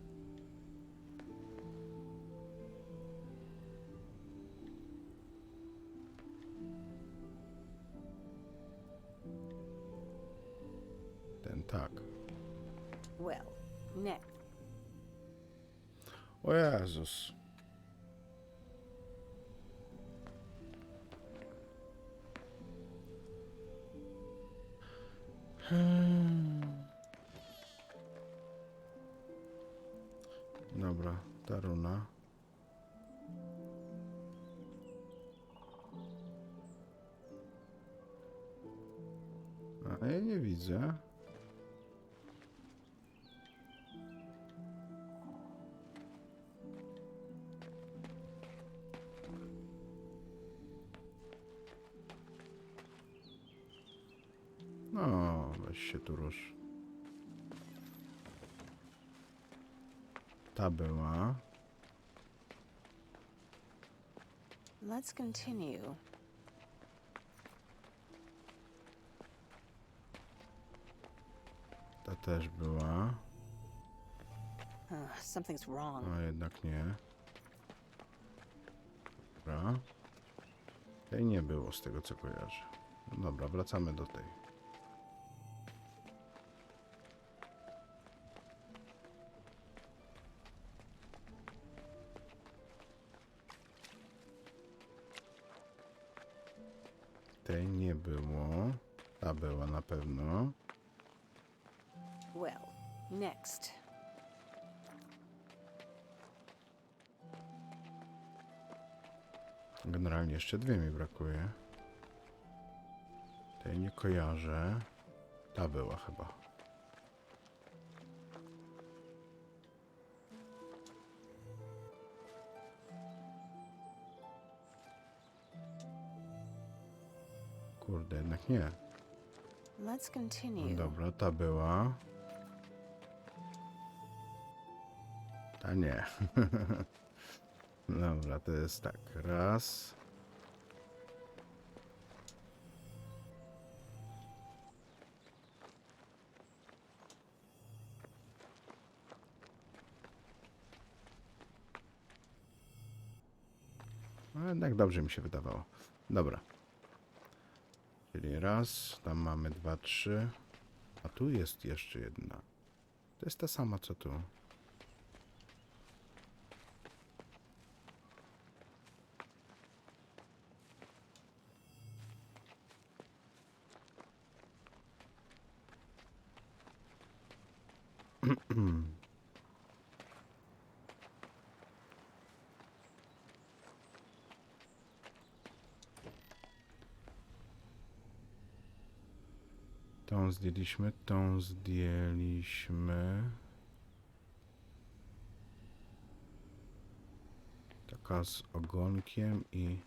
Ten tak. Well, next. O Jezus. Dobra, ta runa. A ja nie widzę. No, weź się tu rusz. Ta była. Let's continue. Ta też była. Something's wrong. A jednak nie. Dobra. Tej nie było z tego co kojarzę. No dobra, wracamy do tej. Tej nie było. Ta była na pewno. Well, next. Generalnie jeszcze dwie mi brakuje. Tej nie kojarzę. Ta była chyba. Kurde, jednak nie. Let's No continue. dobra, ta była. Ta nie. Dobra, to jest tak. Raz. No jednak dobrze mi się wydawało. Dobra. Czyli raz, tam mamy 2, 3. A tu jest jeszcze jedna. To jest ta sama co tu. Tą zdjęliśmy, tą zdjęliśmy. Taka z ogonkiem i...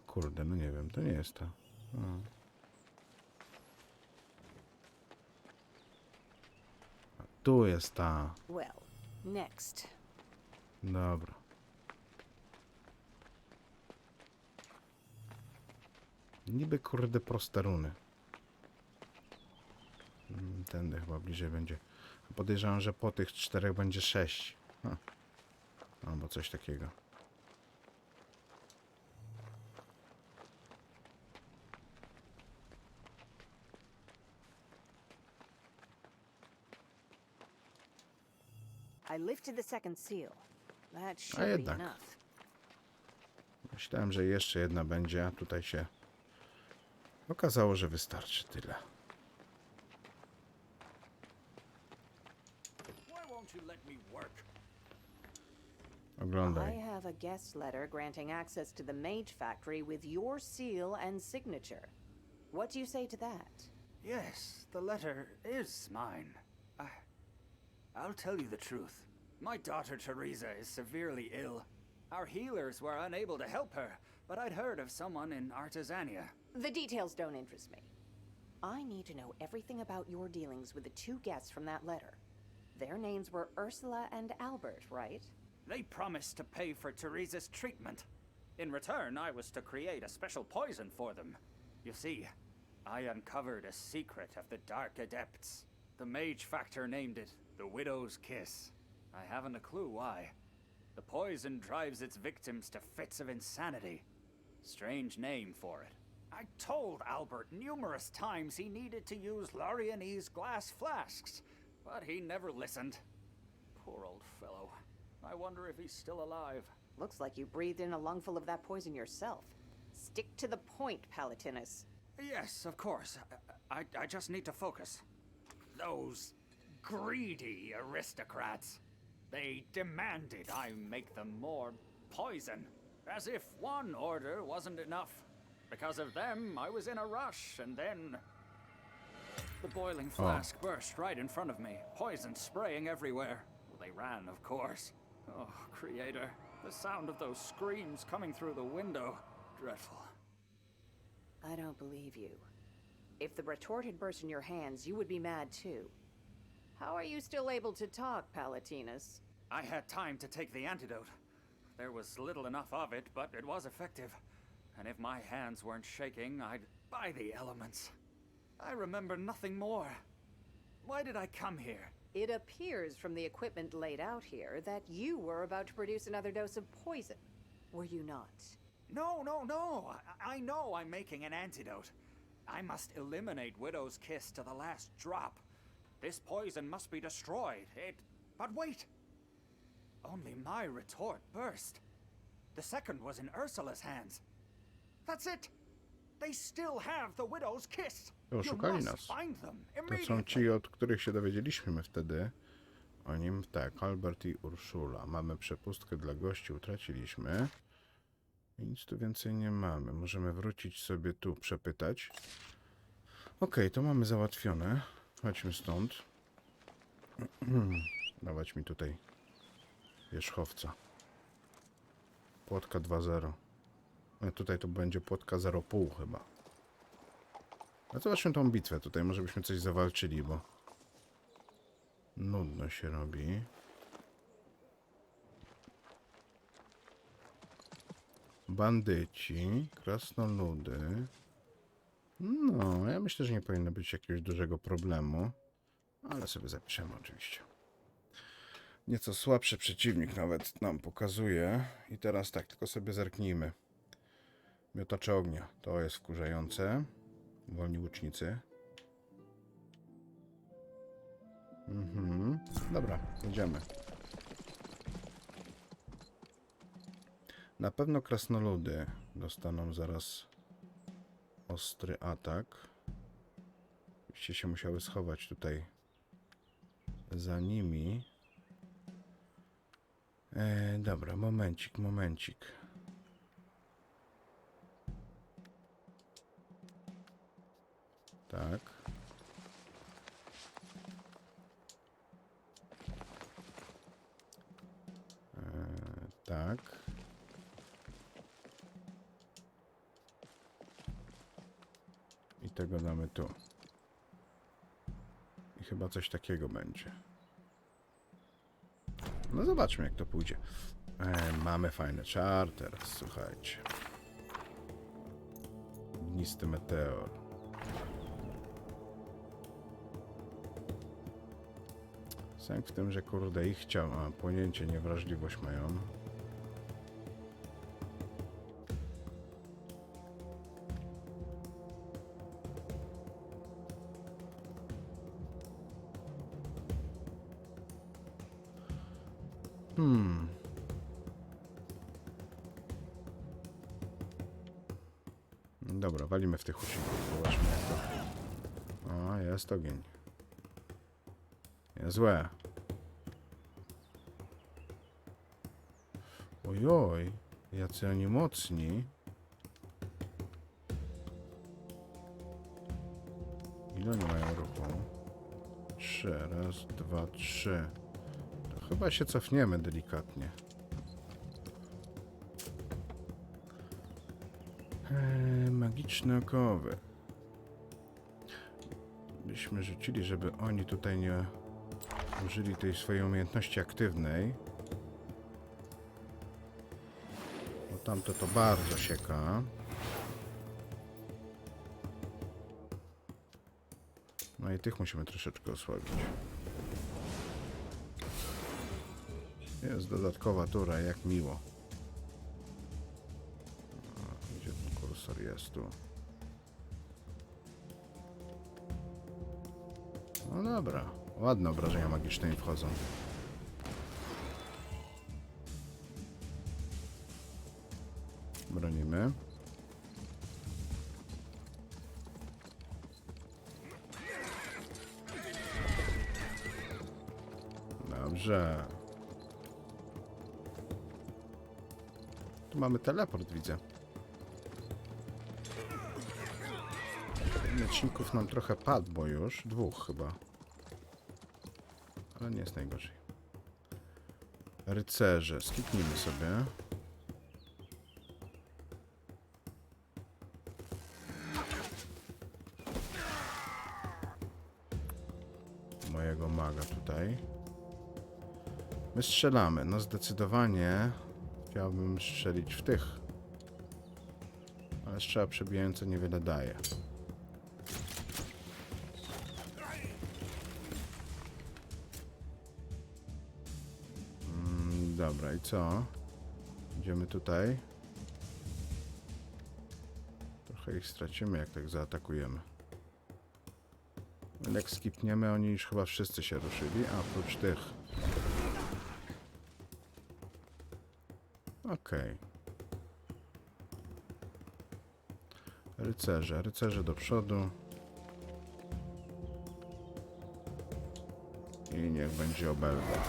Kurde, no nie wiem, to nie jest to. tu jest ta. Well, next. Dobra. Niby kurde proste runy. Tędy chyba bliżej będzie. Podejrzewam, że po tych 4 będzie 6. Albo coś takiego. I lifted the second seal. That A should be jednak. enough. Myślałem, że jeszcze jedna będzie, a tutaj się okazało, że wystarczy tyle. Why won't you let me work? Oglądaj. I have a guest letter granting access to the Mage Factory with your seal and signature. What do you say to that? Yes, the letter is mine. I'll tell you the truth. My daughter Teresa is severely ill. Our healers were unable to help her, but I'd heard of someone in Artisania. The details don't interest me. I need to know everything about your dealings with the 2 guests from that letter. Their names were Ursula and Albert, right? They promised to pay for Teresa's treatment. In return, I was to create a special poison for them. You see, I uncovered a secret of the Dark Adepts. The Mage Factor named it the Widow's Kiss. I haven't a clue why. The poison drives its victims to fits of insanity. Strange name for it. I told Albert numerous times he needed to use Lorianese glass flasks, but he never listened. Poor old fellow. I wonder if he's still alive. Looks like you breathed in a lungful of that poison yourself. Stick to the point, Palatinus. Yes, of course. I just need to focus. Those greedy aristocrats. They demanded I make them more poison. As if one order wasn't enough. Because of them, I was in a rush, and then... The boiling flask burst right in front of me, poison spraying everywhere. They ran, of course. Oh, Creator, the sound of those screams coming through the window. Dreadful. I don't believe you. If the retort had burst in your hands, you would be mad too. How are you still able to talk, Palatinus? I had time to take the antidote. There was little enough of it, but it was effective. And if my hands weren't shaking, I'd buy the elements. I remember nothing more. Why did I come here? It appears from the equipment laid out here that you were about to produce another dose of poison. Were you not? No. I know I'm making an antidote. I must eliminate Widow's Kiss to the last drop. This poison must be destroyed. But wait! Only my retort burst. The second was in Ursula's hands. That's it! They still have the Widow's Kiss! Oszukali nas. To są ci, od których się dowiedzieliśmy wtedy. O nim, tak, Albert i Urszula. Mamy przepustkę dla gości, utraciliśmy. I nic tu więcej nie mamy. Możemy wrócić sobie tu, przepytać. Okej, to mamy załatwione. Chodźmy stąd. Dawać mi tutaj wierzchowca. Płotka 2.0. No tutaj to będzie płotka 0,5 chyba. A zobaczmy tą bitwę tutaj. Może byśmy coś zawalczyli, bo nudno się robi. Bandyci, krasnoludy. No, ja myślę, że nie powinno być jakiegoś dużego problemu. Ale sobie zapiszemy oczywiście. Nieco słabszy przeciwnik nawet nam pokazuje. I teraz tak, tylko sobie zerknijmy. Miotacze ognia. To jest wkurzające. Wolni łucznicy. Dobra, idziemy. Na pewno krasnoludy dostaną zaraz ostry atak. Byście się musiały schować tutaj za nimi. Dobra, momencik. Tak. Tak. I tego damy tu. I chyba coś takiego będzie. No zobaczmy, jak to pójdzie. Mamy fajny czar teraz, słuchajcie. Ognisty meteor. Sęk w tym, że kurde ich ciał, a płonięcie, niewrażliwość mają. Dobra, walimy w tych uczniów. Zobaczmy jak to... O, jest ogień. Niezłe. Ojoj, jacy oni mocni. Ile oni mają ruchu? 3, raz, 2, 3. To chyba się cofniemy delikatnie. Magiczne okowy. Byśmy rzucili, żeby oni tutaj nie użyli tej swojej umiejętności aktywnej. Bo tamto to bardzo sieka. No i tych musimy troszeczkę osłabić. Jest dodatkowa tura, jak miło. Gdzie ten kursor jest tu? No dobra, ładne obrażenia magiczne im wchodzą. Bronimy. Dobrze. Tu mamy teleport, widzę. Mieczników nam trochę padło już. 2 chyba. Ale nie jest najgorzej. Rycerze. Skipnijmy sobie. Mojego maga tutaj. My strzelamy. No zdecydowanie chciałbym strzelić w tych. Ale strzała przebijająca niewiele daje. Dobra, i co? Idziemy tutaj. Trochę ich stracimy, jak tak zaatakujemy. Jak skipniemy, oni już chyba wszyscy się ruszyli, a oprócz tych. Okej. Rycerze, rycerze do przodu. I niech będzie obelga.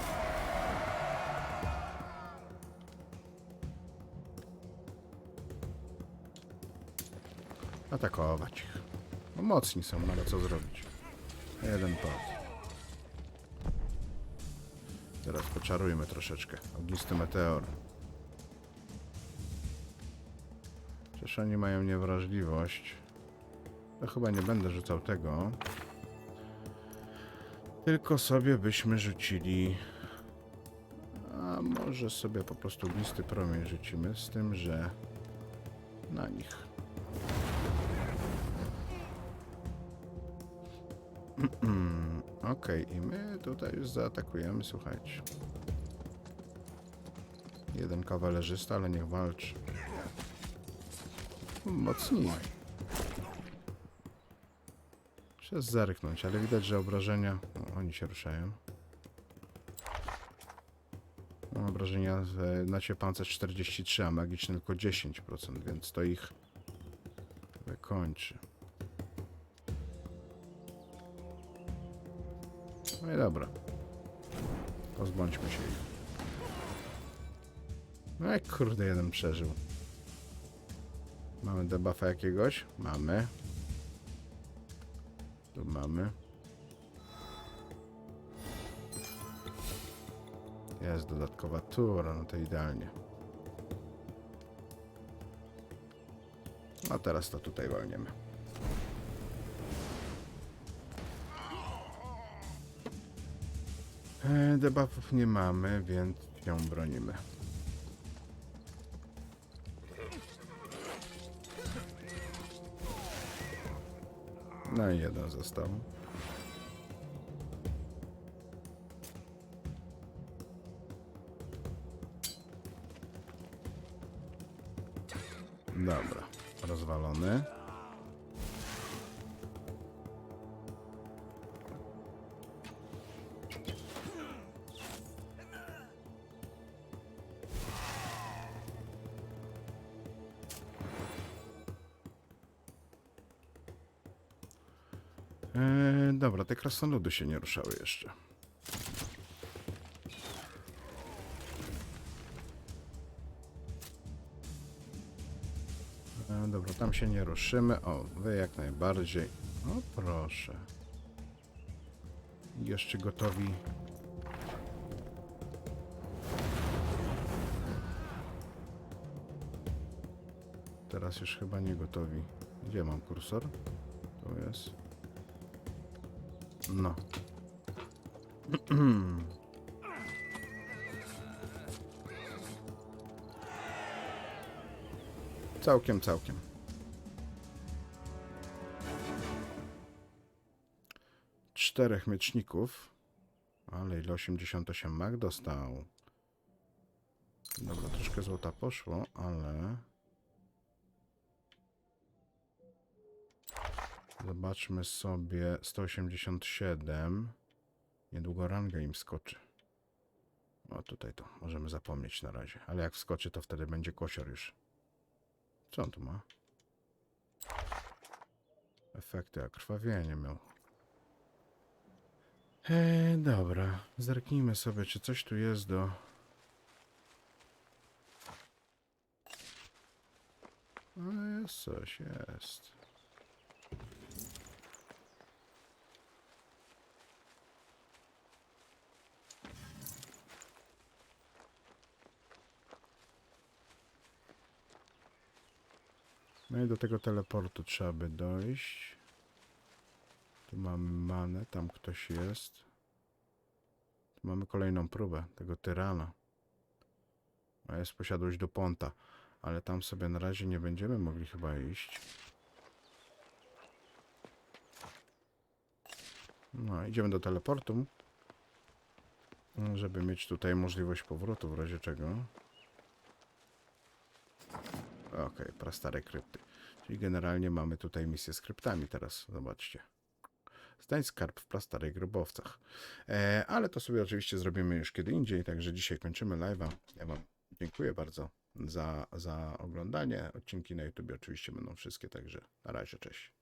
Atakować ich. No mocni są, ale co zrobić? Jeden pad. Teraz poczarujmy troszeczkę. Ognisty meteor. Przecież oni mają niewrażliwość. To chyba nie będę rzucał tego. Tylko sobie byśmy rzucili... A może sobie po prostu ognisty promień rzucimy, z tym, że na nich. Okej, i my tutaj już zaatakujemy, słuchajcie. Jeden kawalerzysta, ale niech walczy. Mocniej. Trzeba zerknąć, ale widać, że obrażenia... O, oni się ruszają. No, obrażenia na pancerz 43, a magiczny tylko 10%, więc to ich wykończy. No i dobra. Pozbądźmy się ich. No jak kurde, jeden przeżył. Mamy debuffa jakiegoś? Mamy. Tu mamy. Jest dodatkowa tura, no to idealnie. A teraz to tutaj walniemy. Debuffów nie mamy, więc się bronimy. No i jeden został. Dobra, rozwalony. Dobra, te krasnoludy się nie ruszały jeszcze. Dobra, tam się nie ruszymy. O, wy jak najbardziej. O, proszę. Jeszcze gotowi. Teraz już chyba nie gotowi. Gdzie mam kursor? Tu jest. No. Całkiem. Czterech mieczników. Ale ile 88 mag dostał. Dobra, troszkę złota poszło, ale... Zobaczmy sobie 187. Niedługo ranga im skoczy. O, tutaj to możemy zapomnieć na razie. Ale jak wskoczy, to wtedy będzie kosior już. Co on tu ma? Efekty, a krwawienie miał. Dobra. Zerknijmy sobie, czy coś tu jest do... No jest coś, jest. No i do tego teleportu trzeba by dojść. Tu mamy manę, tam ktoś jest. Tu mamy kolejną próbę tego tyrana. A jest posiadłość do ponta. Ale tam sobie na razie nie będziemy mogli chyba iść. No, idziemy do teleportu. Żeby mieć tutaj możliwość powrotu w razie czego. Okej, prastare krypty. Czyli generalnie mamy tutaj misję z kryptami teraz. Zobaczcie. Znajdź skarb w prastarych grobowcach. Ale to sobie oczywiście zrobimy już kiedy indziej. Także dzisiaj kończymy live'a. Ja wam dziękuję bardzo za oglądanie. Odcinki na YouTube oczywiście będą wszystkie. Także na razie, cześć.